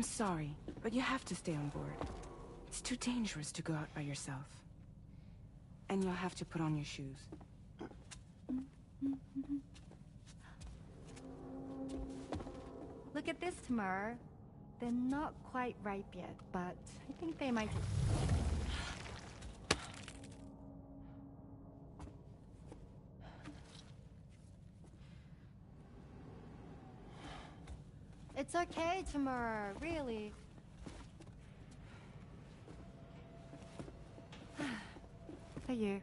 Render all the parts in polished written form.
I'm sorry, but you have to stay on board. It's too dangerous to go out by yourself. And you'll have to put on your shoes. Look at this, Tamara. They're not quite ripe yet, but I think they might... It's okay, Tamara, really. For you.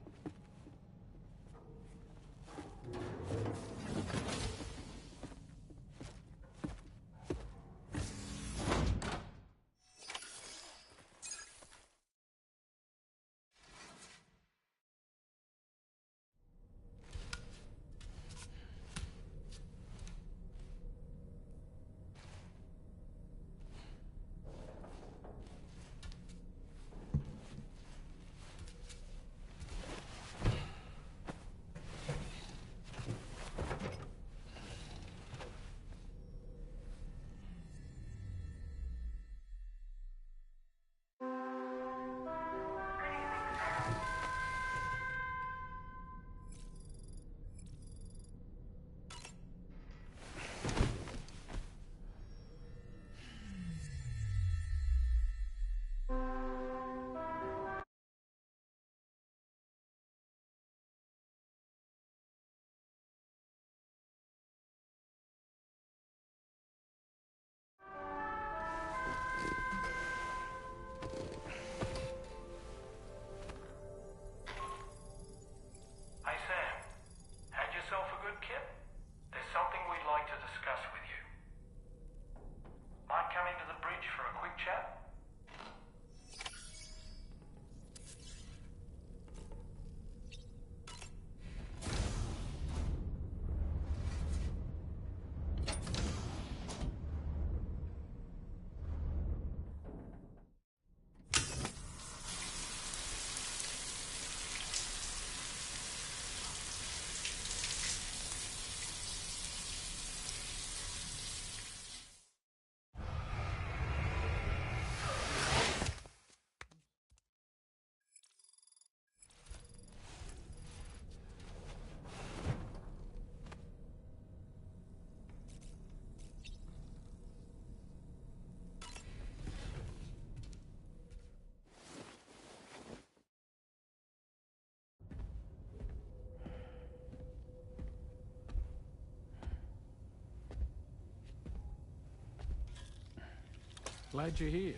Glad you're here.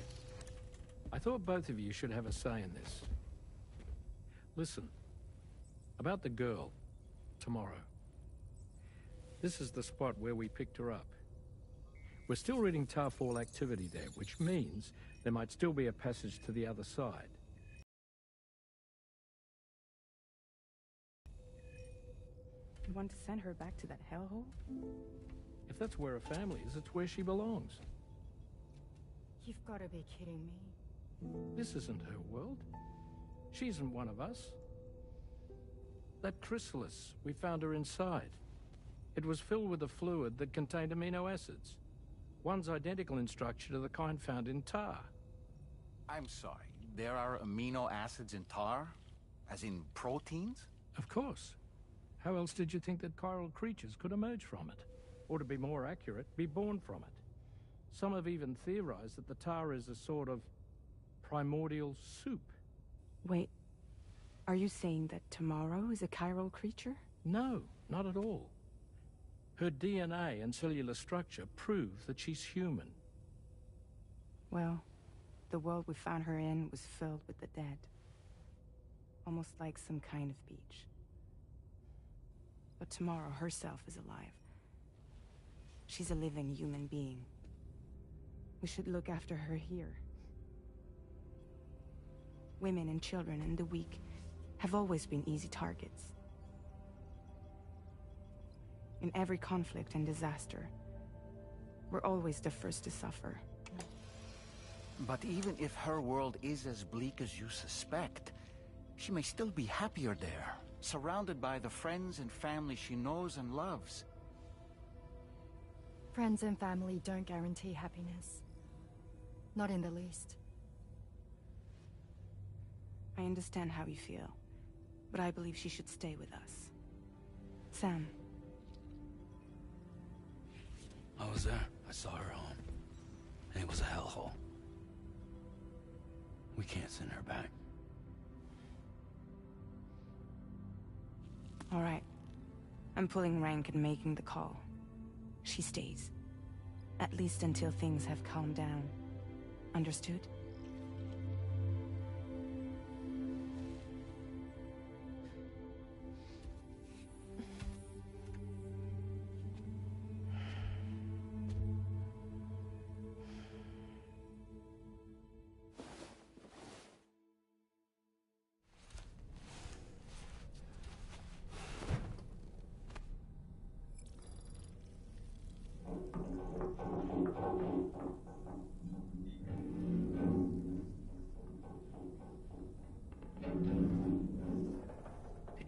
I thought both of you should have a say in this. Listen, about the girl, tomorrow. This is the spot where we picked her up. We're still reading Tarfall activity there, which means there might still be a passage to the other side. You want to send her back to that hellhole? If that's where her family is, it's where she belongs. You've got to be kidding me. This isn't her world. She isn't one of us. That chrysalis, we found her inside. It was filled with a fluid that contained amino acids. One's identical in structure to the kind found in tar. I'm sorry, there are amino acids in tar? As in proteins? Of course. How else did you think that chiral creatures could emerge from it? Or to be more accurate, be born from it? Some have even theorized that the tar is a sort of primordial soup. Wait, are you saying that Tomorrow is a chiral creature? No, not at all. Her DNA and cellular structure prove that she's human. Well, the world we found her in was filled with the dead. Almost like some kind of beach. But Tomorrow herself is alive. She's a living human being. We should look after her here. Women and children and the weak have always been easy targets. In every conflict and disaster, we're always the first to suffer. But even if her world is as bleak as you suspect, she may still be happier there, surrounded by the friends and family she knows and loves. Friends and family don't guarantee happiness. Not in the least. I understand how you feel, but I believe she should stay with us. Sam. I was there. I saw her home. And it was a hellhole. We can't send her back. All right. I'm pulling rank and making the call. She stays. At least until things have calmed down. Understood?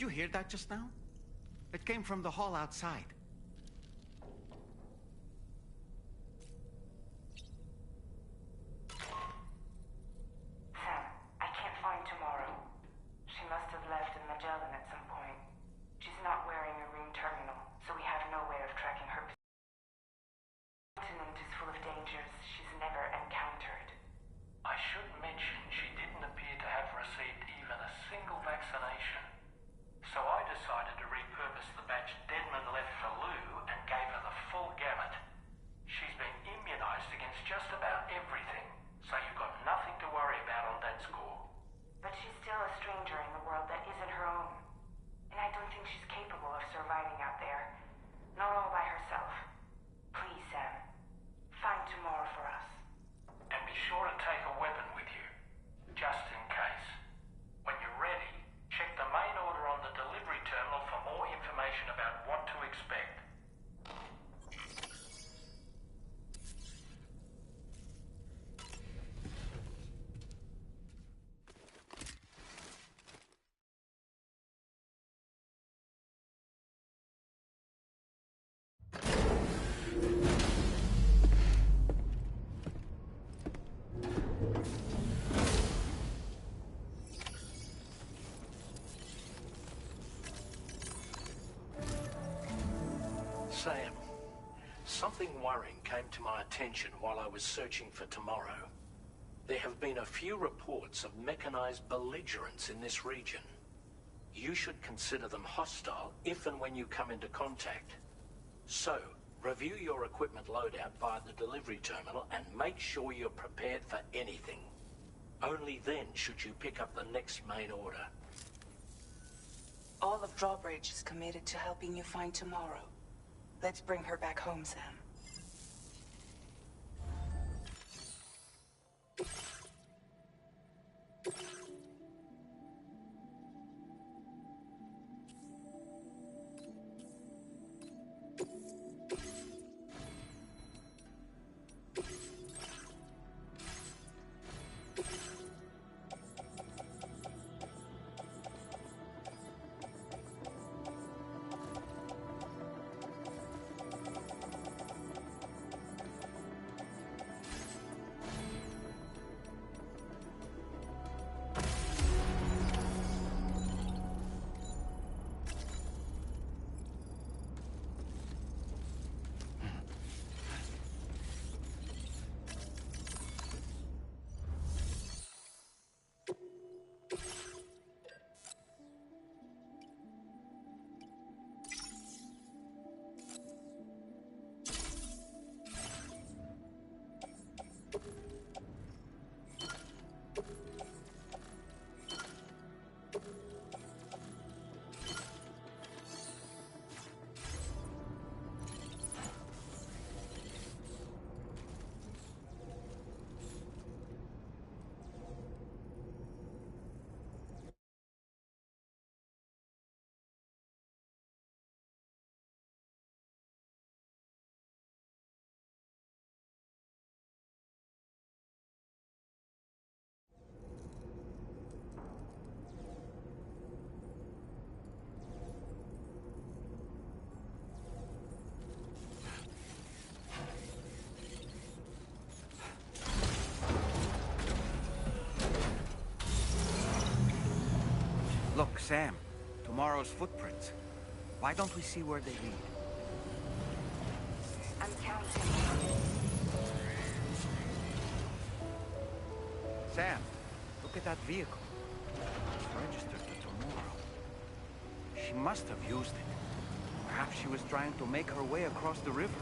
Did you hear that just now? It came from the hall outside. Sam, I can't find Tomorrow. She must have left in Magellan at some point. She's not wearing a ring terminal, so we have no way of tracking her. The continent is full of dangers she's never encountered. I should mention she didn't appear to have received even a single vaccination. So I decided to repurpose the batch Deadman left for Lou and gave her the full gamut. She's been immunized against just about everything, so you've got nothing to worry about on that score. But she's still a stranger in the world that isn't her own. And I don't think she's capable of surviving out there. Not all by herself. Please, Sam. Find Tomorrow for us. And be sure to take a weapon with you, just in case. When you're ready, check the main order on the delivery terminal for more information about what to expect. Sam, something worrying came to my attention while I was searching for Tomorrow. There have been a few reports of mechanized belligerents in this region. You should consider them hostile if and when you come into contact. So, review your equipment loadout via the delivery terminal and make sure you're prepared for anything. Only then should you pick up the next main order. All of Drawbridge is committed to helping you find Tomorrow. Let's bring her back home, Sam. Look, Sam. Tomorrow's footprints. Why don't we see where they lead? I'm counting. Sam, look at that vehicle. It's registered to tomorrow. She must have used it. Perhaps she was trying to make her way across the river.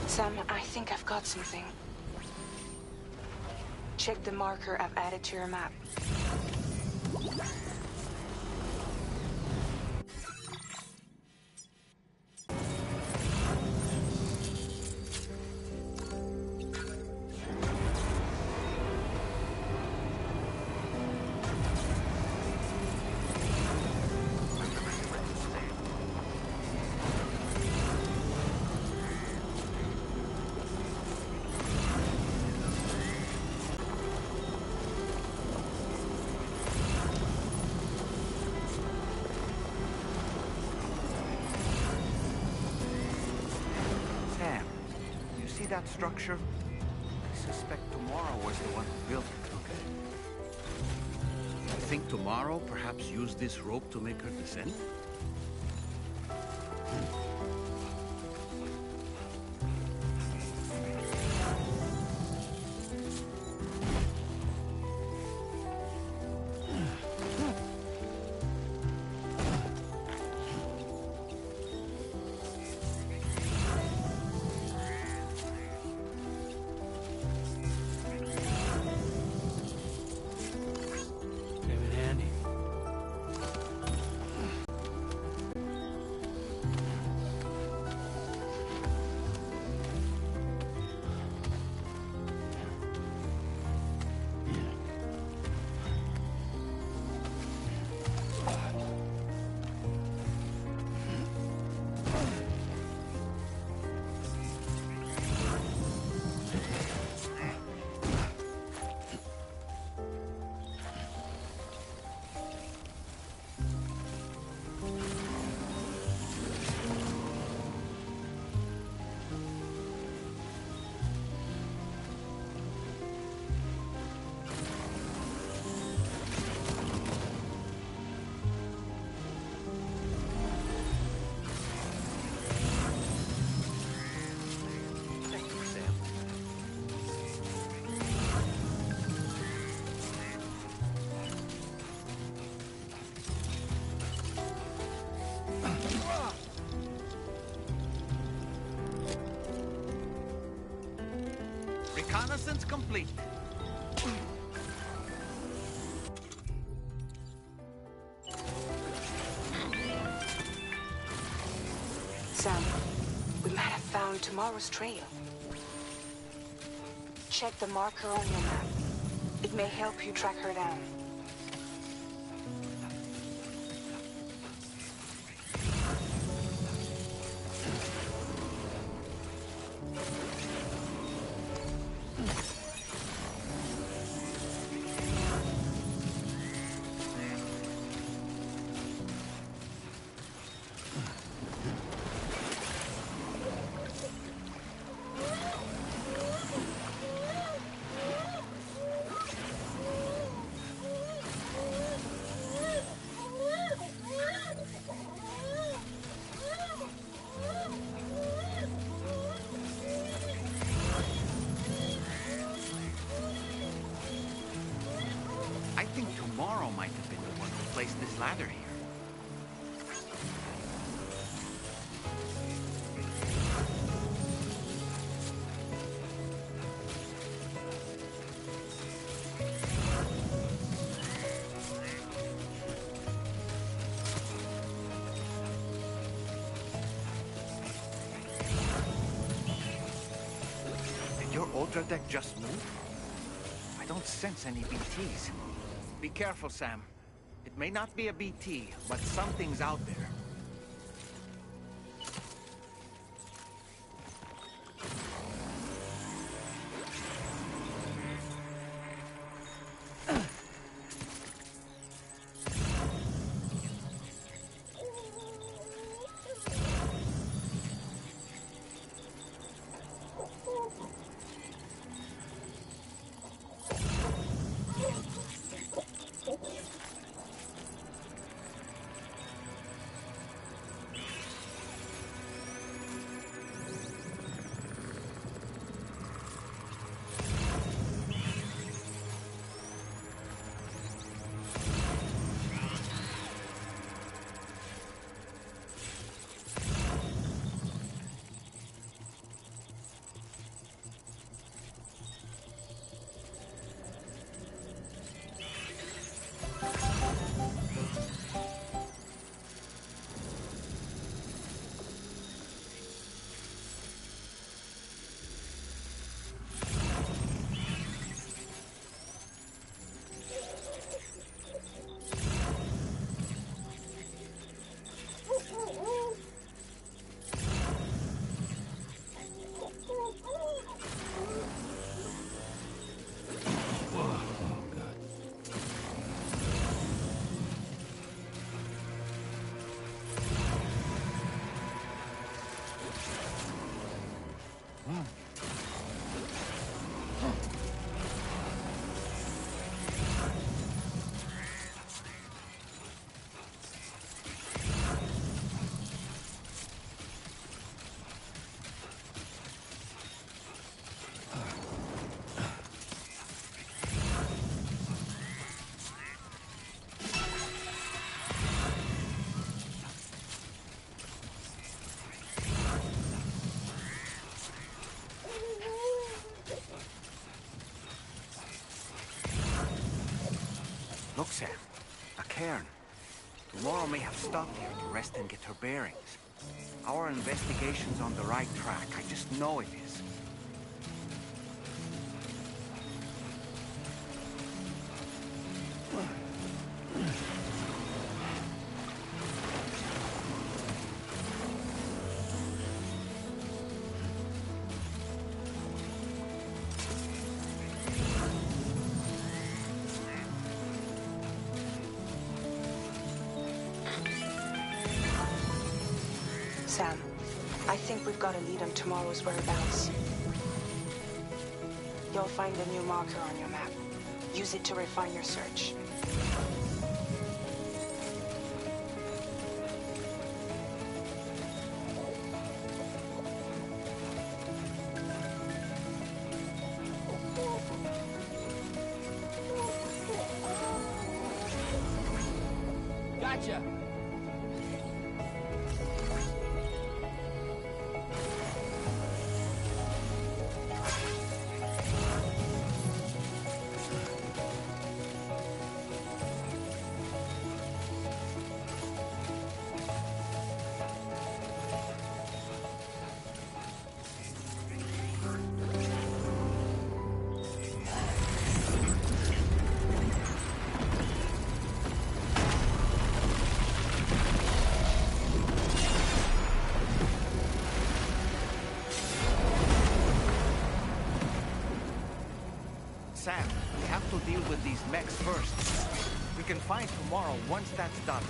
Sam, I think I've got something. Check the marker I've added to your map. That structure? I suspect Tomorrow was the one who built it. Okay. You think Tomorrow perhaps used this rope to make her descend? Reconnaissance complete. Sam, we might have found Tomorrow's trail. Check the marker on your map. It may help you track her down. Ultra deck just moved? I don't sense any BTs. Be careful, Sam. It may not be a BT, but something's out there. Look, Sam. A cairn. Tomorrow may have stopped here to rest and get her bearings. Our investigation's on the right track. I just know it is. Sam, I think we've got a lead on tomorrow's whereabouts. You'll find a new marker on your map. Use it to refine your search. Gotcha! Sam, we have to deal with these mechs first. We can find tomorrow once that's done.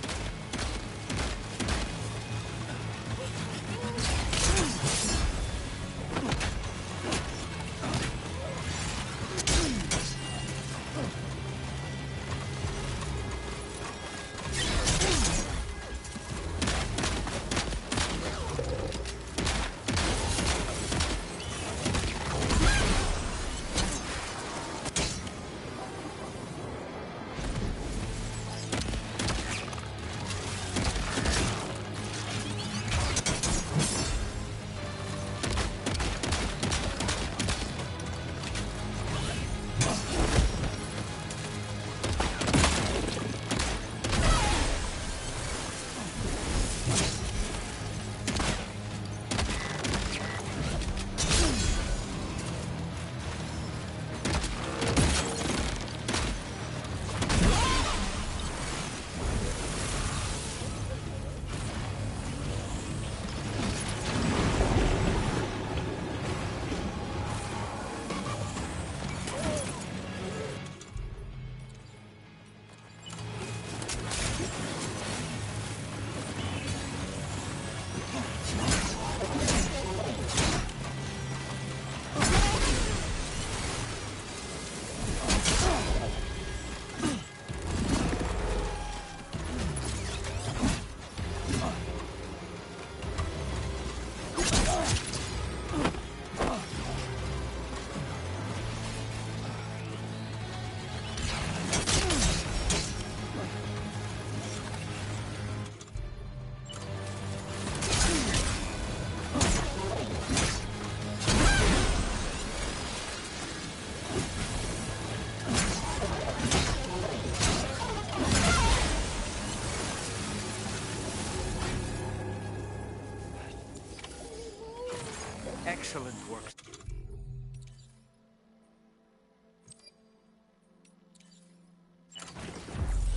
Excellent work.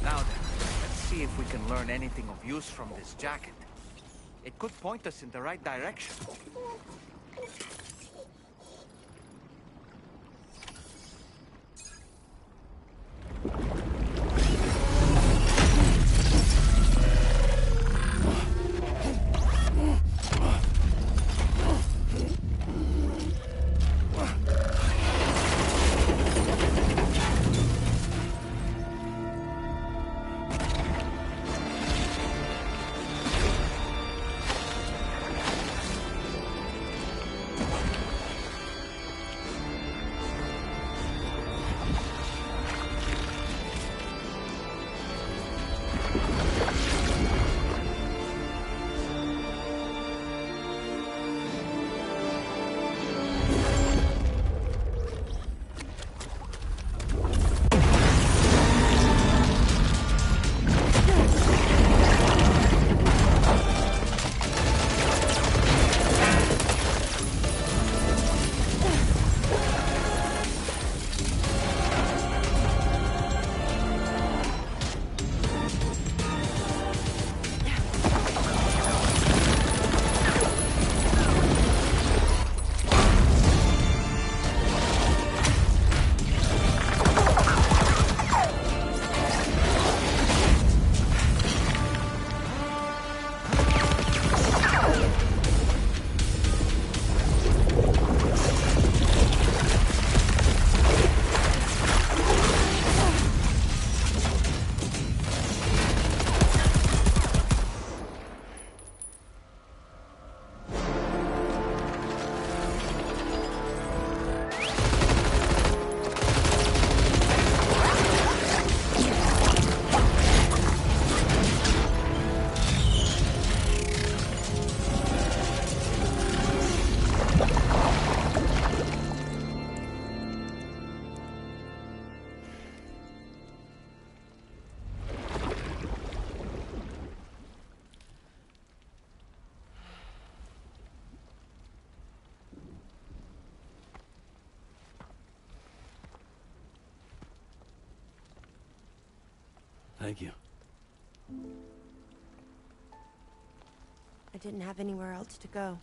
Now then, let's see if we can learn anything of use from this jacket. It could point us in the right direction. Thank you. I didn't have anywhere else to go.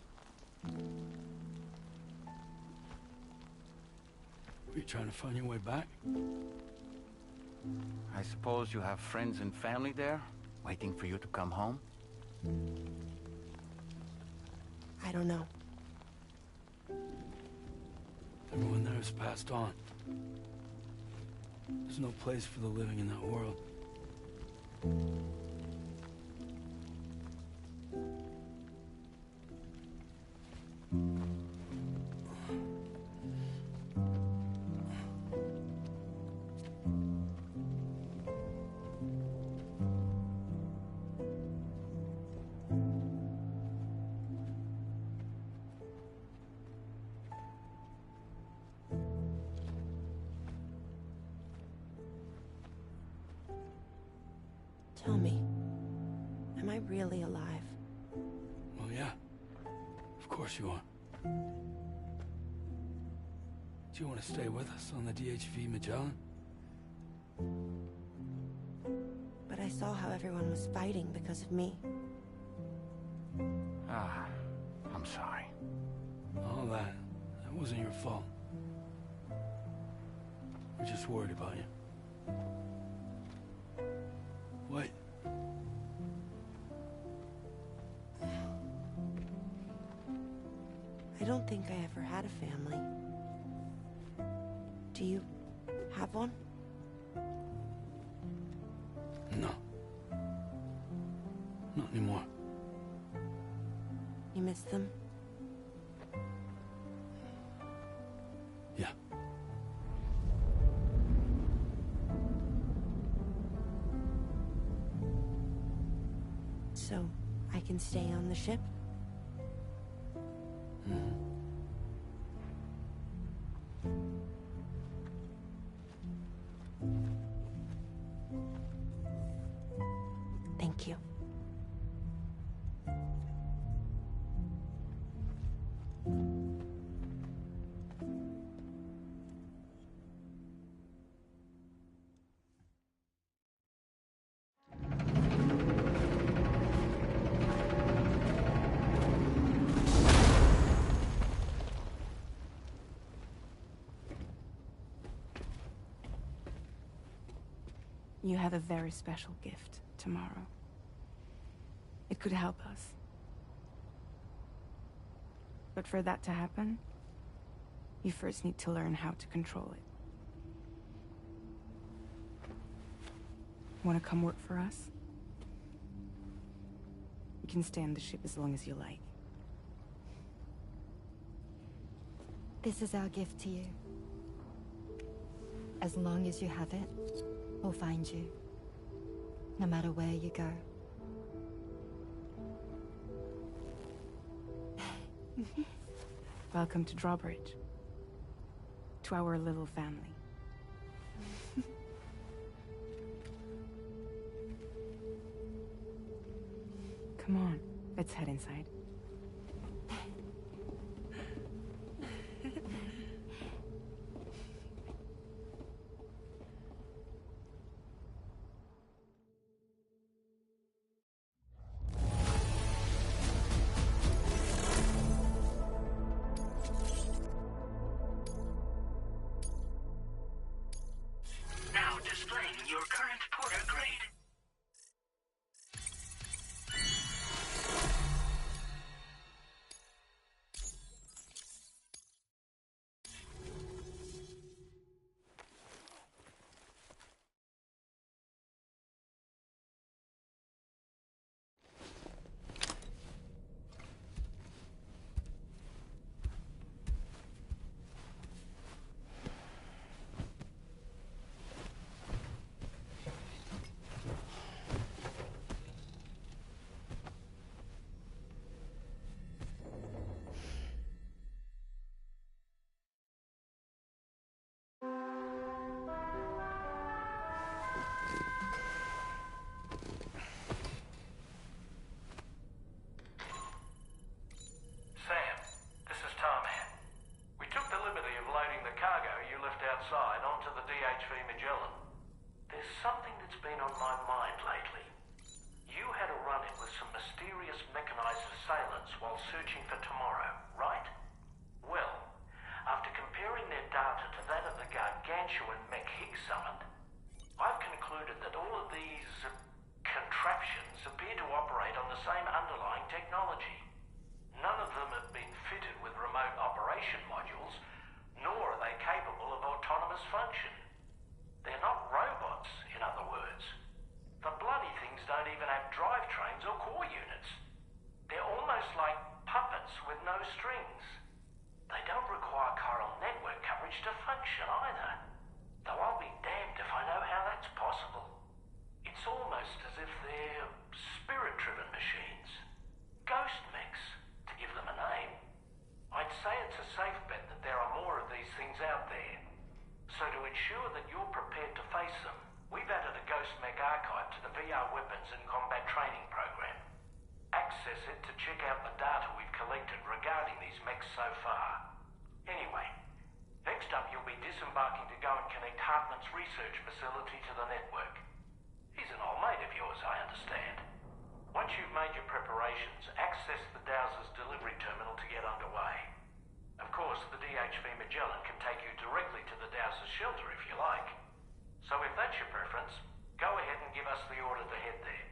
Were you trying to find your way back? I suppose you have friends and family there, waiting for you to come home? I don't know. Everyone there has passed on. There's no place for the living in that world. Tell me, am I really alive? Well, yeah. Of course you are. Do you want to stay with us on the DHV Magellan? But I saw how everyone was fighting because of me. Ah, I'm sorry. All that wasn't your fault. We're just worried about you. Wait. I don't think I ever had a family. Do you have one? No. Not anymore. You miss them? Yeah. So, I can stay on the ship? Mm-hmm. Thank you. You have a very special gift tomorrow. It could help us. But for that to happen, you first need to learn how to control it. Want to come work for us? You can stay on the ship as long as you like. This is our gift to you. As long as you have it, we'll find you. No matter where you go. Welcome to Drawbridge. To our little family. Come on, let's head inside. Now displaying your current porter grade. Sam, this is Tarman. We took the liberty of loading the cargo you left outside onto the DHV Magellan. There's something that's been on my mind lately. You had a run-in with some mysterious mechanized assailants while searching for Tomorrow, right? Well, after comparing their data to that of the gargantuan mech Higgs summoned, I've concluded that all of these contraptions appear to operate on the same underlying technology. None of them have been fitted with remote operation modules, nor are they capable of autonomous function. They're not robots, in other words. The bloody things don't even have drivetrains or core units. They're almost like puppets with no strings. They don't require chiral network coverage to function either. Though I'll be damned if I know how that's possible. It's almost as if they're spirit-driven machines. Ghost mechs, to give them a name. I'd say it's a safe bet that there are more of these things out there. So to ensure that you're prepared to face them, we've added a Ghost Mech archive to the VR weapons and combat training program. Access it to check out the data we've collected regarding these mechs so far. Anyway, next up you'll be disembarking to go and connect Hartman's research facility to the network. He's an old mate of yours, I understand. Once you've made your preparations, access the Dowser's delivery terminal to get underway. Of course, the DHV Magellan can take you directly to the Dowser's shelter if you like. So if that's your preference, go ahead and give us the order to head there.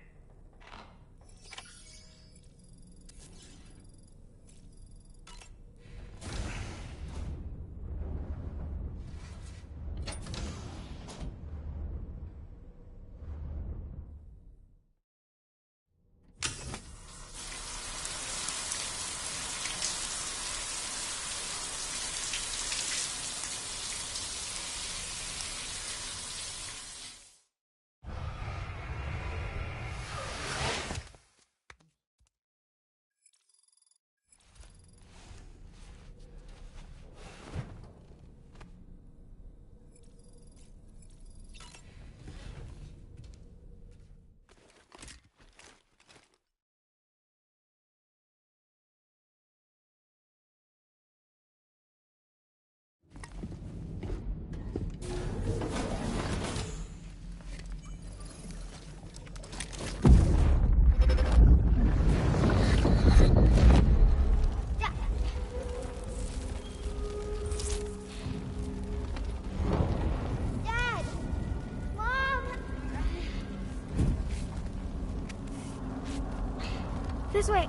This way.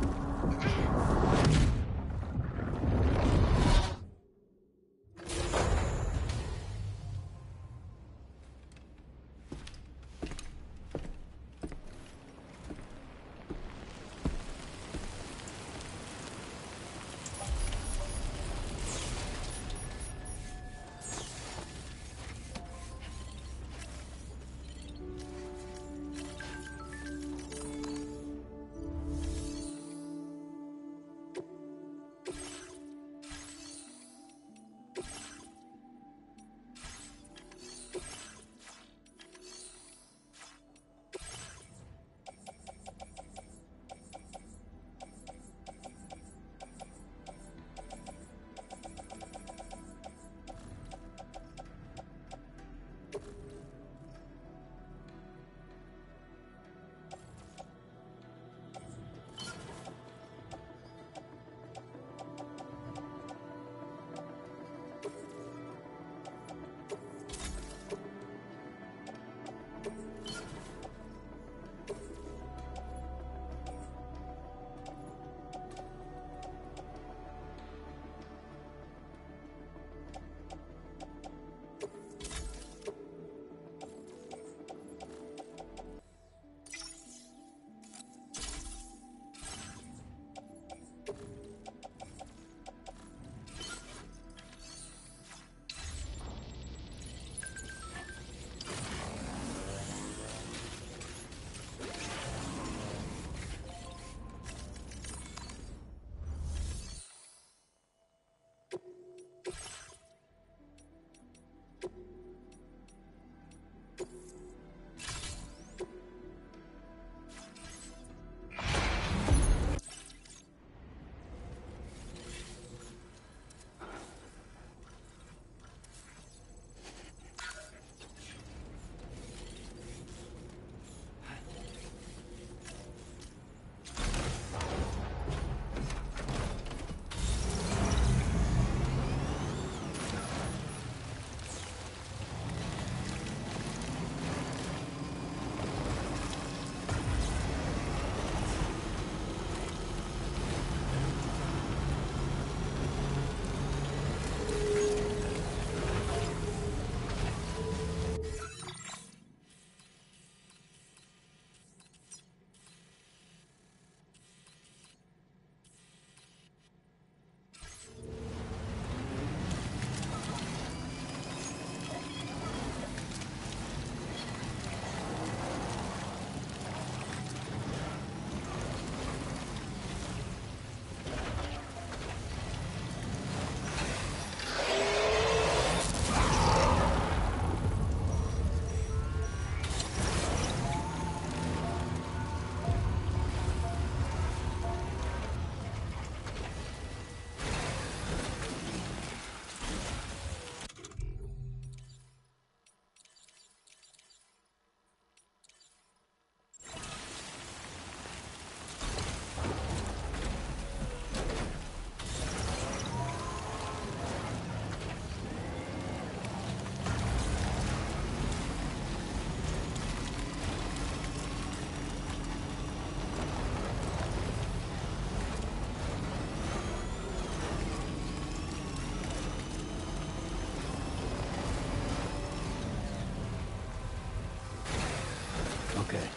Okay.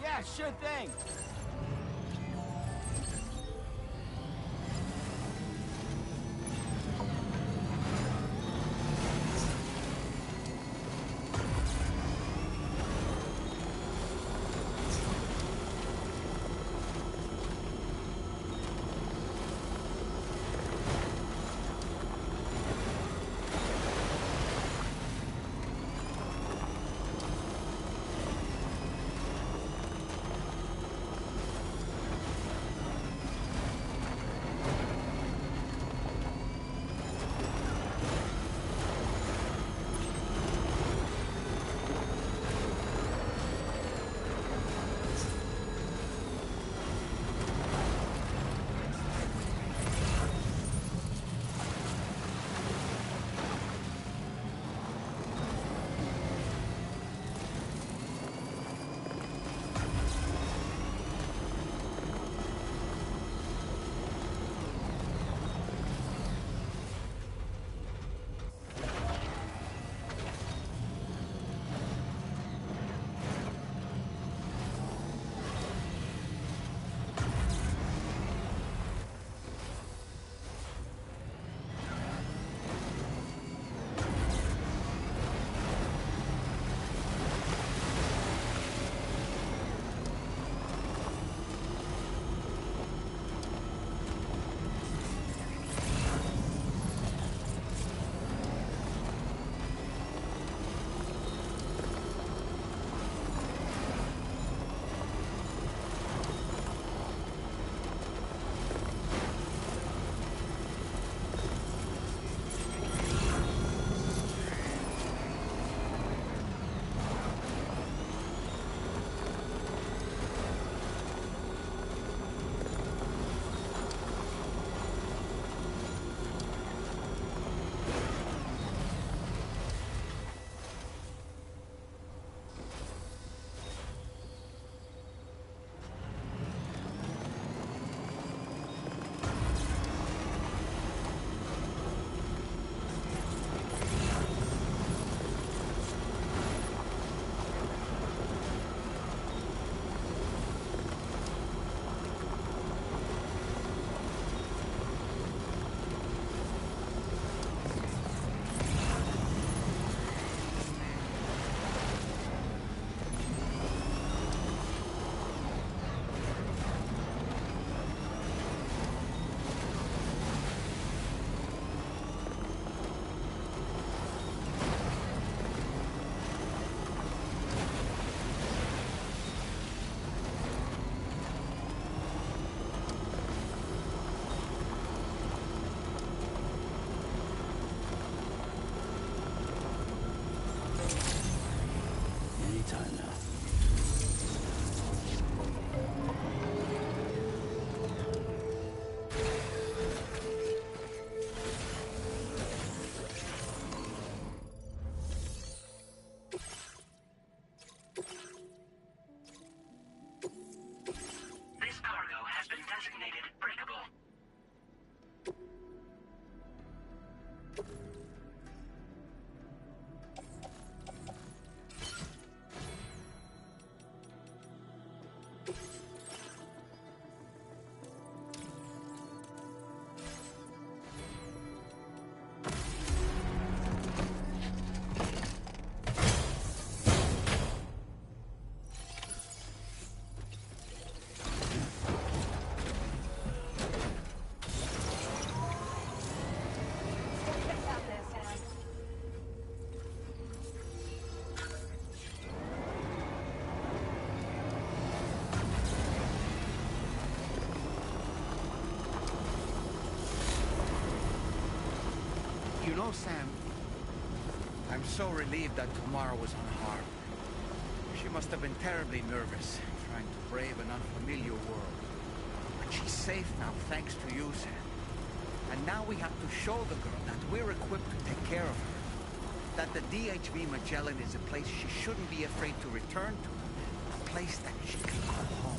Yeah, sure thing. anytime now. This cargo has been designated breakable. You know, Sam, I'm so relieved that Tamara was unharmed. She must have been terribly nervous, trying to brave an unfamiliar world. But she's safe now, thanks to you, Sam. And now we have to show the girl that we're equipped to take care of her. That the DHV Magellan is a place she shouldn't be afraid to return to. A place that she can call home.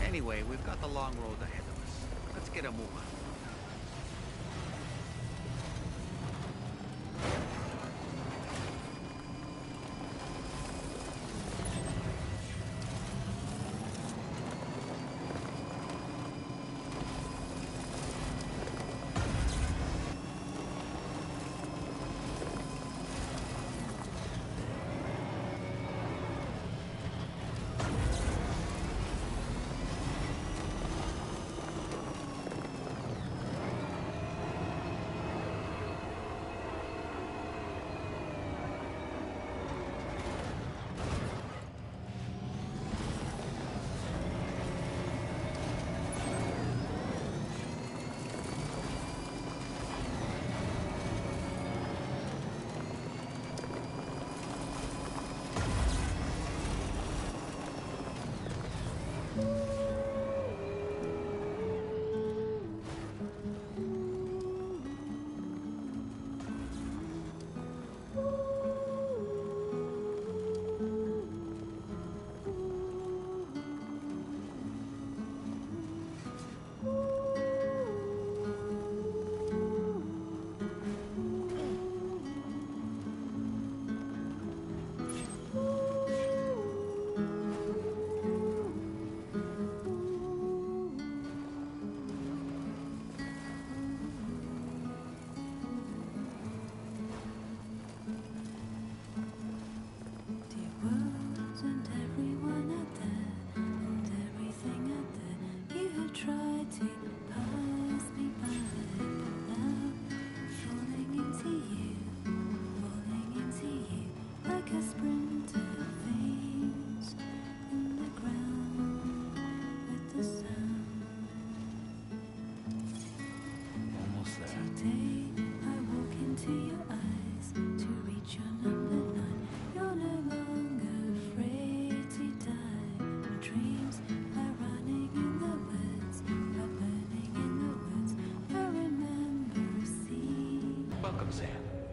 Anyway, we've got the long road ahead of us. Let's get a move on.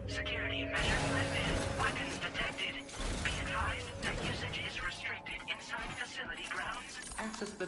Security measures lifted. Weapons detected. Be advised that usage is restricted inside facility grounds. Access the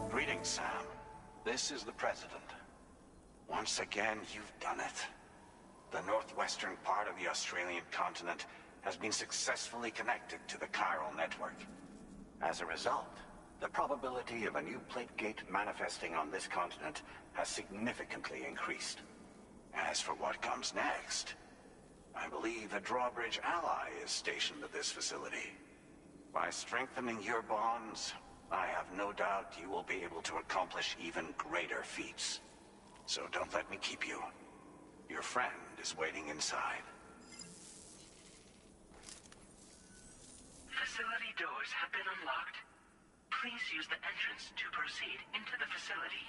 Greetings, Sam. This is the President. Once again, you've done it. The northwestern part of the Australian continent has been successfully connected to the chiral network. As a result, the probability of a new plate gate manifesting on this continent has significantly increased. As for what comes next, I believe a drawbridge ally is stationed at this facility. By strengthening your bonds, I have no doubt you will be able to accomplish even greater feats. So don't let me keep you. Your friend is waiting inside. Facility doors have been unlocked. Please use the entrance to proceed into the facility.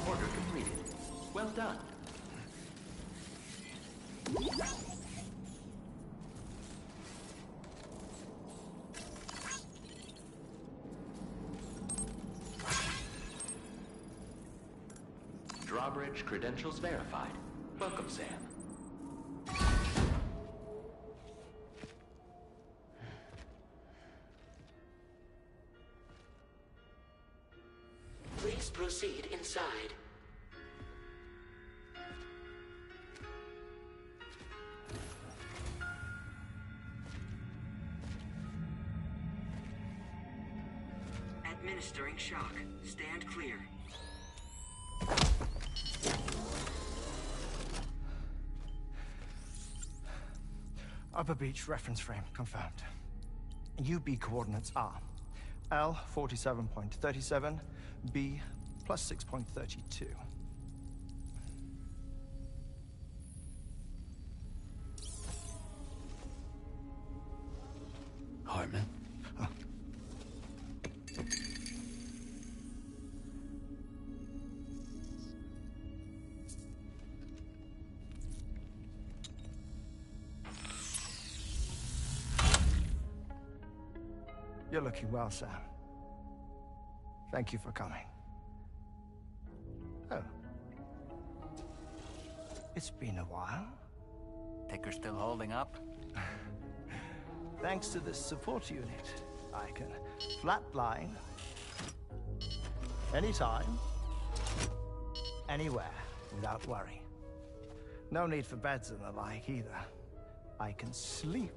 Order completed. Well done. Drawbridge credentials verified. Welcome, Sam. Please proceed inside. Administering shock. Stand clear. Upper beach reference frame confirmed. UB coordinates are L 47.37, B plus 6.32. Hartman? Huh. You're looking well, Sam. Thank you for coming. Oh. It's been a while. Ticker still holding up? Thanks to this support unit, I can flatline anytime, anywhere, without worry. No need for beds and the like either. I can sleep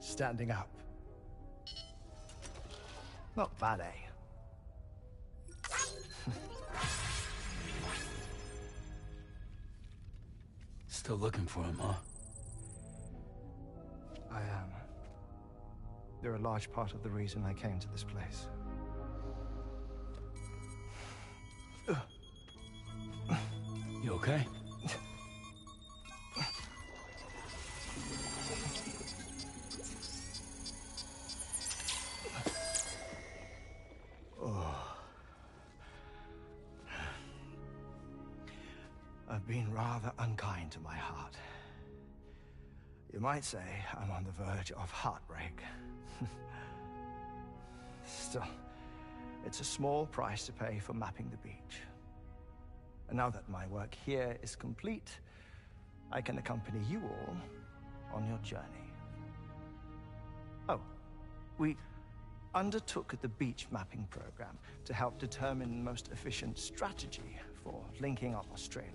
standing up. Not bad, eh? Still looking for him, huh? I am. They're a large part of the reason I came to this place. You okay? I've been rather unkind to my heart. You might say I'm on the verge of heartbreak. Still, it's a small price to pay for mapping the beach. And now that my work here is complete, I can accompany you all on your journey. Oh, we undertook the beach mapping program to help determine the most efficient strategy for linking up Australia.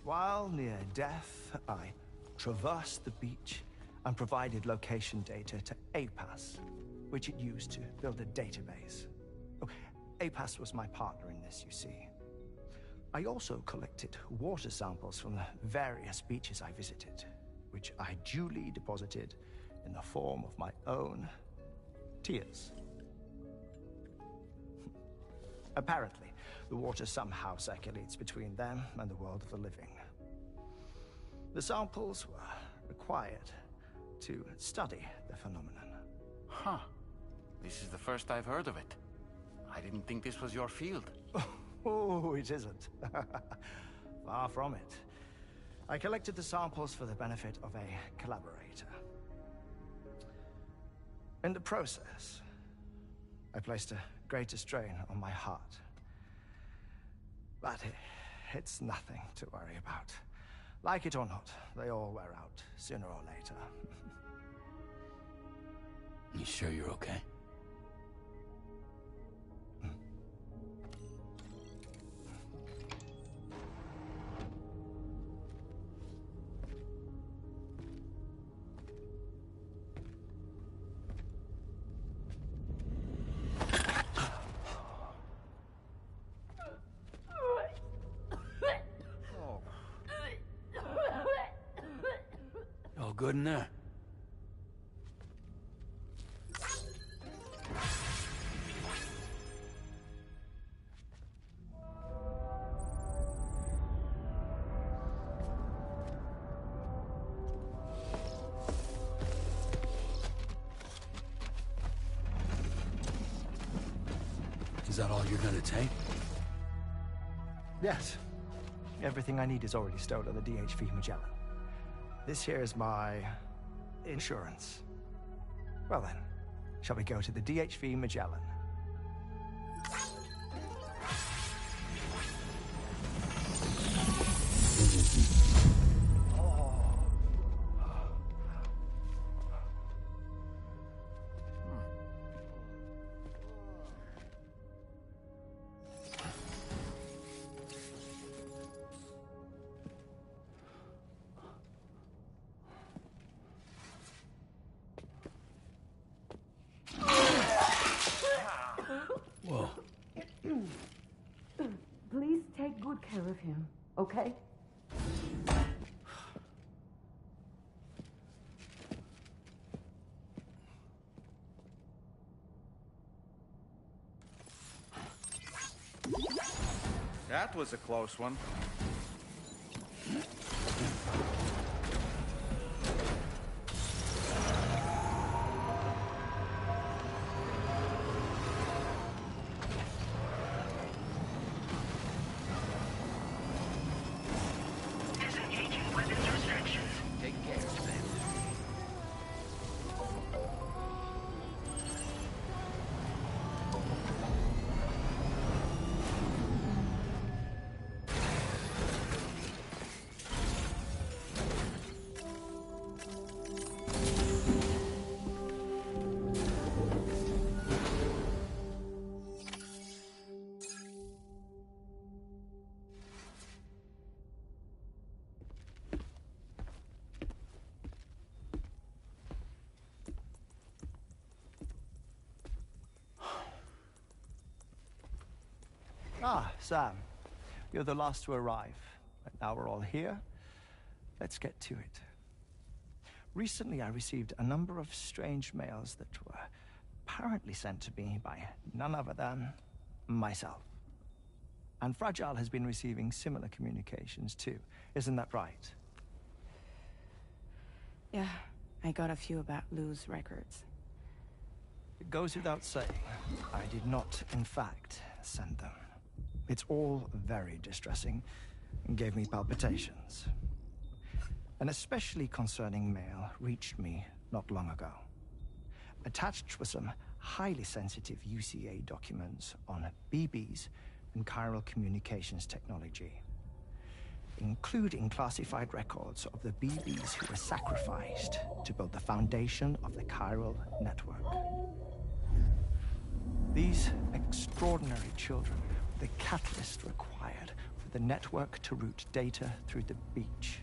While near death, I traversed the beach and provided location data to APAS, which it used to build a database. Oh, APAS was my partner in this, you see. I also collected water samples from the various beaches I visited, which I duly deposited in the form of my own tears. Apparently, the water somehow circulates between them and the world of the living. The samples were required to study the phenomenon. Huh. This is the first I've heard of it. I didn't think this was your field. Oh, it isn't. Far from it. I collected the samples for the benefit of a collaborator. In the process, I placed a greater strain on my heart. But it's nothing to worry about. Like it or not, they all wear out, sooner or later. You sure you're okay? All good in there? Is that all you're gonna take? Yes. Everything I need is already stowed on the DHV Magellan. This here is my insurance. Well then, shall we go to the DHV Magellan? Whoa. Please take good care of him, okay? That was a close one. Disengaging weapons restrictions. Take care, Sam. Ah, Sam. You're the last to arrive. But now we're all here. Let's get to it. Recently, I received a number of strange mails that were apparently sent to me by none other than myself. And Fragile has been receiving similar communications too. Isn't that right? Yeah, I got a few about Lou's records. It goes without saying, I did not, in fact, send them. It's all very distressing and gave me palpitations. An especially concerning mail reached me not long ago. Attached were some highly sensitive UCA documents on BBs and chiral communications technology, including classified records of the BBs who were sacrificed to build the foundation of the chiral network. These extraordinary children were the catalyst required for the network to route data through the beach.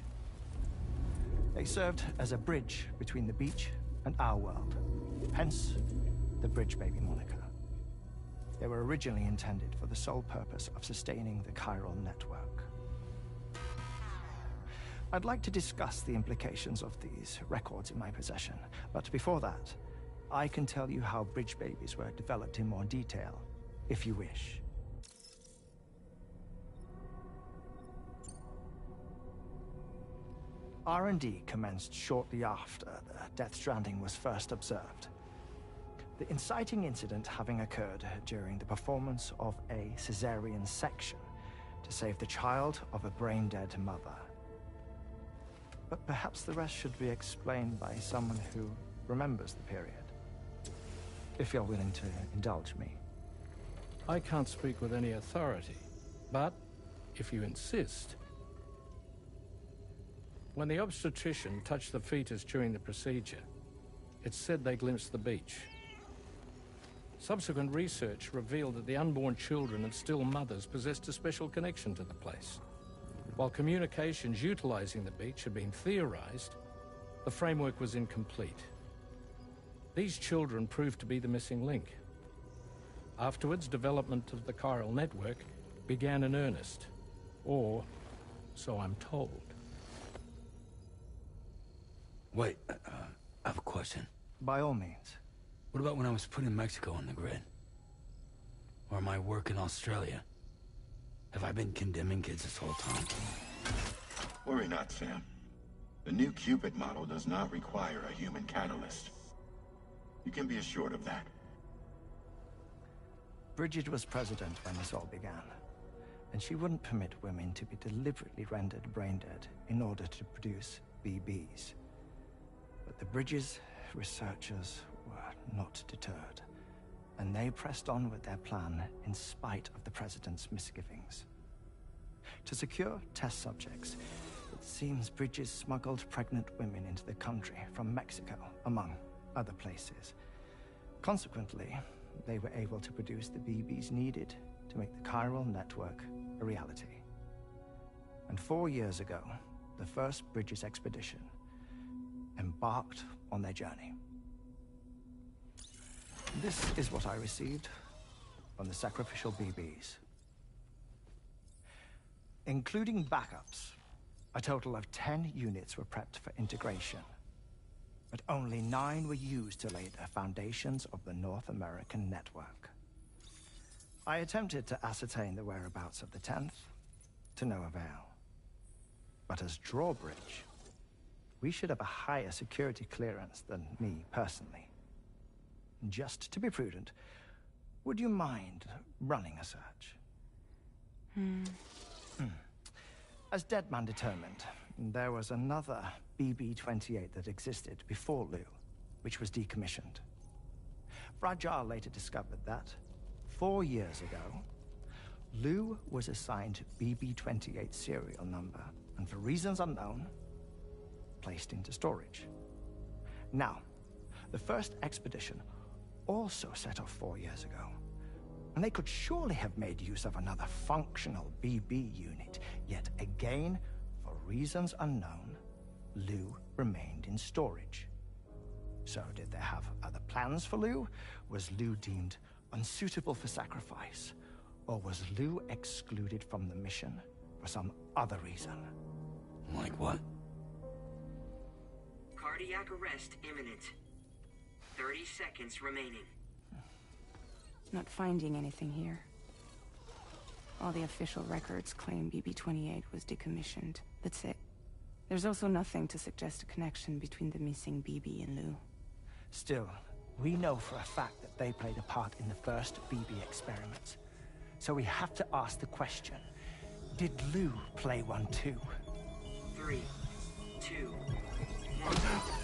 They served as a bridge between the beach and our world, hence the Bridge Baby moniker. They were originally intended for the sole purpose of sustaining the chiral network. I'd like to discuss the implications of these records in my possession, but before that, I can tell you how Bridge Babies were developed in more detail, if you wish. R&D commenced shortly after the Death Stranding was first observed. The inciting incident having occurred during the performance of a cesarean section to save the child of a brain-dead mother. But perhaps the rest should be explained by someone who remembers the period. If you're willing to indulge me. I can't speak with any authority, but if you insist. When the obstetrician touched the fetus during the procedure, it said they glimpsed the beach. Subsequent research revealed that the unborn children and still mothers possessed a special connection to the place. While communications utilizing the beach had been theorized, the framework was incomplete. These children proved to be the missing link. Afterwards, development of the chiral network began in earnest, or so I'm told. Wait, I have a question. By all means. What about when I was putting Mexico on the grid? Or my work in Australia? Have I been condemning kids this whole time? Worry not, Sam. The new Cupid model does not require a human catalyst. You can be assured of that. Bridget was president when this all began, and she wouldn't permit women to be deliberately rendered brain-dead in order to produce BBs. But the Bridges researchers were not deterred, and they pressed on with their plan in spite of the president's misgivings. To secure test subjects, it seems Bridges smuggled pregnant women into the country from Mexico, among other places. Consequently, they were able to produce the BBs needed to make the chiral network a reality. And 4 years ago, the first Bridges expedition embarked on their journey. This is what I received from the sacrificial BBs. Including backups, a total of 10 units were prepped for integration, but only 9 were used to lay the foundations of the North American network. I attempted to ascertain the whereabouts of the 10th, to no avail. But as drawbridge, we should have a higher security clearance than me personally. Just to be prudent, would you mind running a search? As Deadman determined, there was another BB-28 that existed before Lou, which was decommissioned. Fragile later discovered that, 4 years ago, Lou was assigned BB-28 serial number, and for reasons unknown, placed into storage. Now, the first expedition also set off 4 years ago, and they could surely have made use of another functional BB unit, yet again, for reasons unknown, Lou remained in storage. So did they have other plans for Lou? Was Lou deemed unsuitable for sacrifice? Or was Lou excluded from the mission for some other reason? Like what? Cardiac arrest imminent. 30 seconds remaining. Not finding anything here. All the official records claim BB-28 was decommissioned. That's it. There's also nothing to suggest a connection between the missing BB and Lou. Still, we know for a fact that they played a part in the first BB experiments. So we have to ask the question, did Lou play one too? 3, 2, 1.